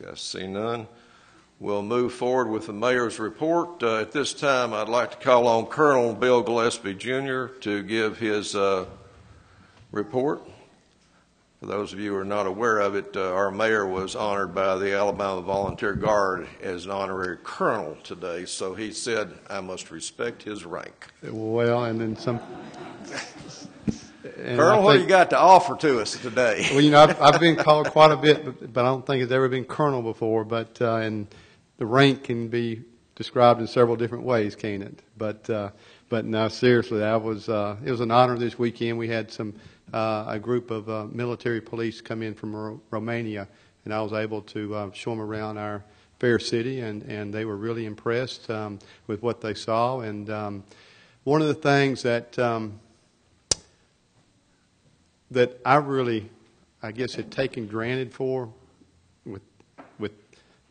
I see none. We'll move forward with the mayor's report. At this time, I'd like to call on Colonel Bill Gillespie, Jr. to give his report. For those of you who are not aware of it, our mayor was honored by the Alabama Volunteer Guard as an honorary colonel today, so he said, I must respect his rank. Well, and then some... Colonel, what do you got to offer to us today? Well, I've been called quite a bit, but I don't think it's ever been colonel before. But and the rank can be described in several different ways, can't it? But no, seriously, it was an honor this weekend. We had a group of military police come in from Romania, and I was able to show them around our fair city, and they were really impressed with what they saw. And one of the things that I really, I guess, had taken granted for with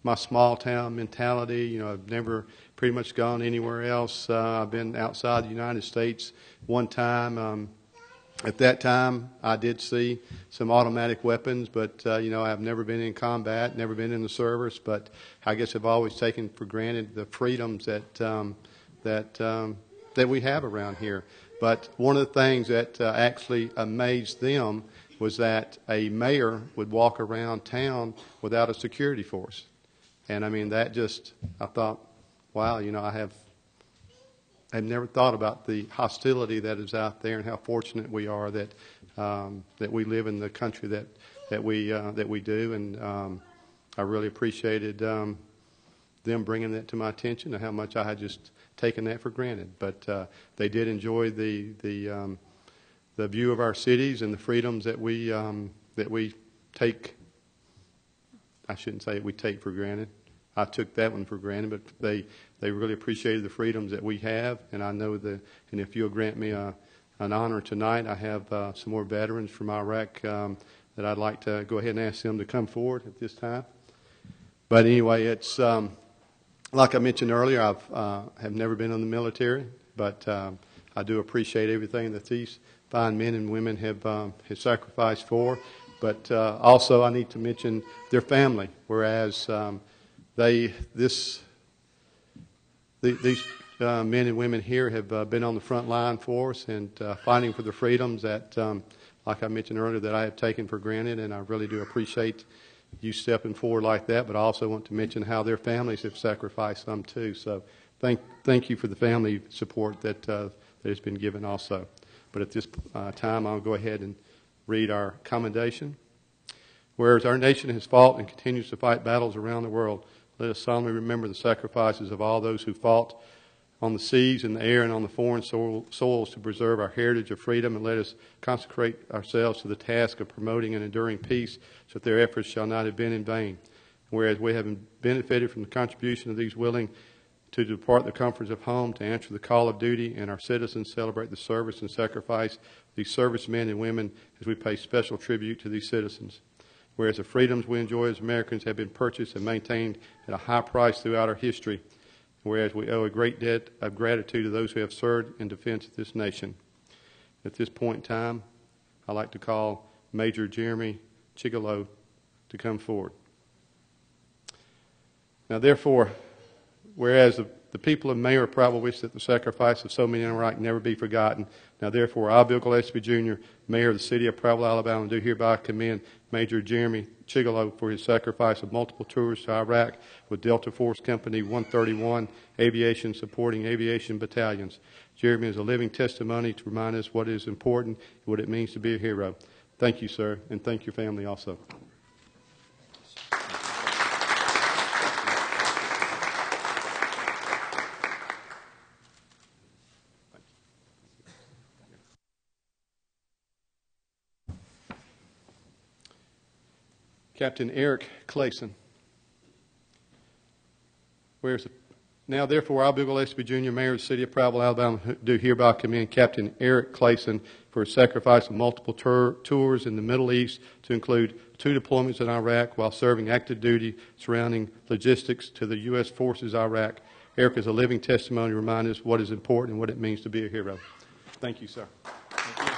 my small town mentality. I've never pretty much gone anywhere else. I've been outside the United States one time. At that time, I did see some automatic weapons, but I've never been in combat, never been in the service. But I guess I've always taken for granted the freedoms that we have around here. But one of the things that actually amazed them was that a mayor would walk around town without a security force. And I mean, I thought, wow, I have never thought about the hostility that is out there and how fortunate we are that we live in the country that we do. And I really appreciated them bringing that to my attention and how much I had just taken that for granted. But they did enjoy the view of our cities and the freedoms that we take. I shouldn't say we take for granted. I took that one for granted, but they really appreciated the freedoms that we have. And I know and if you'll grant me an honor tonight, I have some more veterans from Iraq that I'd like to go ahead and ask them to come forward at this time. But anyway, it's like I mentioned earlier, I have never been in the military, but I do appreciate everything that these fine men and women have sacrificed for. But also, I need to mention their family, whereas these men and women here have been on the front line for us and fighting for the freedoms that, like I mentioned earlier, that I have taken for granted, and I really do appreciate you stepping forward like that. But I also want to mention how their families have sacrificed some too. So thank you for the family support that has been given also. But at this time, I'll go ahead and read our commendation. Whereas our nation has fought and continues to fight battles around the world, let us solemnly remember the sacrifices of all those who fought on the seas, in the air, and on the foreign soils to preserve our heritage of freedom, and let us consecrate ourselves to the task of promoting and enduring peace, so that their efforts shall not have been in vain. Whereas we have benefited from the contribution of these willing to depart the comforts of home to answer the call of duty, and our citizens celebrate the service and sacrifice of these servicemen and women as we pay special tribute to these citizens. Whereas the freedoms we enjoy as Americans have been purchased and maintained at a high price throughout our history, whereas we owe a great debt of gratitude to those who have served in defense of this nation. At this point in time, I'd like to call Major Jeremy Chigalo to come forward. Now, therefore, whereas the people of Mayor probably wish that the sacrifice of so many in Iraq never be forgotten. Now, therefore, I, Bill Gillespie, Jr., Mayor of the City of Prattville, Alabama, do hereby commend Major Jeremy Chigalo for his sacrifice of multiple tours to Iraq with Delta Force Company 131 Aviation supporting aviation battalions. Jeremy is a living testimony to remind us what is important and what it means to be a hero. Thank you, sir, and thank your family also. Captain Eric Clayson. Now, therefore, I, Bill Gillespie, Jr., Mayor of the City of Prattville, Alabama, do hereby commend Captain Eric Clayson for his sacrifice of multiple tours in the Middle East to include 2 deployments in Iraq while serving active duty surrounding logistics to the U.S. forces Iraq. Eric is a living testimony to remind us what is important and what it means to be a hero. Thank you, sir. Thank you.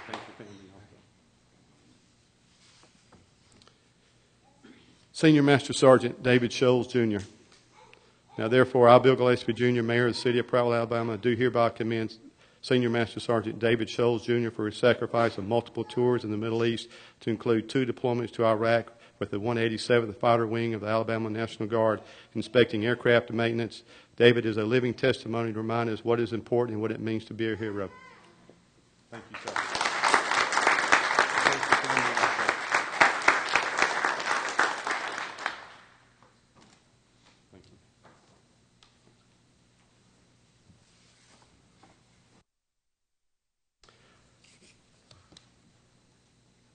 Thank you. Senior Master Sergeant David Scholes, Jr. Now, therefore, I, Bill Gillespie, Jr., Mayor of the City of Prattville, Alabama, do hereby commend Senior Master Sergeant David Scholes, Jr. for his sacrifice of multiple tours in the Middle East to include 2 deployments to Iraq with the 187th Fighter Wing of the Alabama National Guard, inspecting aircraft maintenance. David is a living testimony to remind us what is important and what it means to be a hero. Thank you, sir.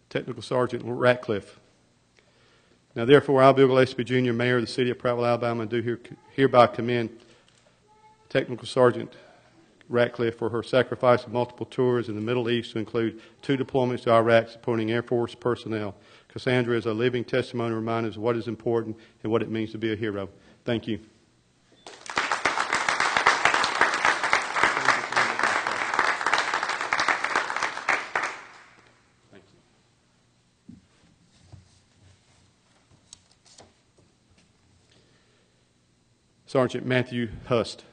Technical Sergeant Ratcliffe. Now, therefore, I, Bill Gillespie, Jr., Mayor of the City of Prattville, Alabama, do hereby commend Technical Sergeant Ratcliffe for her sacrifice of multiple tours in the Middle East to include 2 deployments to Iraq supporting Air Force personnel. Cassandra is a living testimony to remind us of what is important and what it means to be a hero. Thank you. Sergeant Matthew Hust.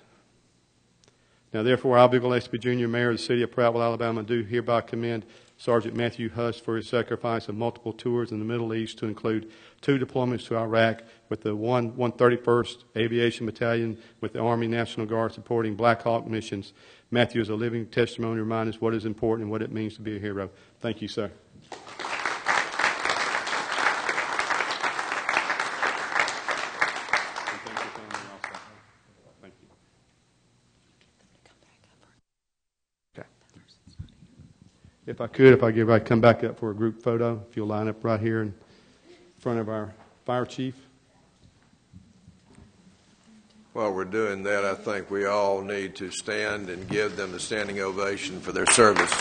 Now, therefore, I, Bill Gillespie, Jr., Mayor of the City of Prattville, Alabama, do hereby commend Sergeant Matthew Hust for his sacrifice of multiple tours in the Middle East to include 2 deployments to Iraq with the 131st Aviation Battalion with the Army National Guard supporting Black Hawk missions. Matthew is a living testimony to remind us what is important and what it means to be a hero. Thank you, sir. If I could, if I give, I'd come back up for a group photo. If you'll line up right here in front of our fire chief. While we're doing that, I think we all need to stand and give them a standing ovation for their service.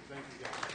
Thank you, guys.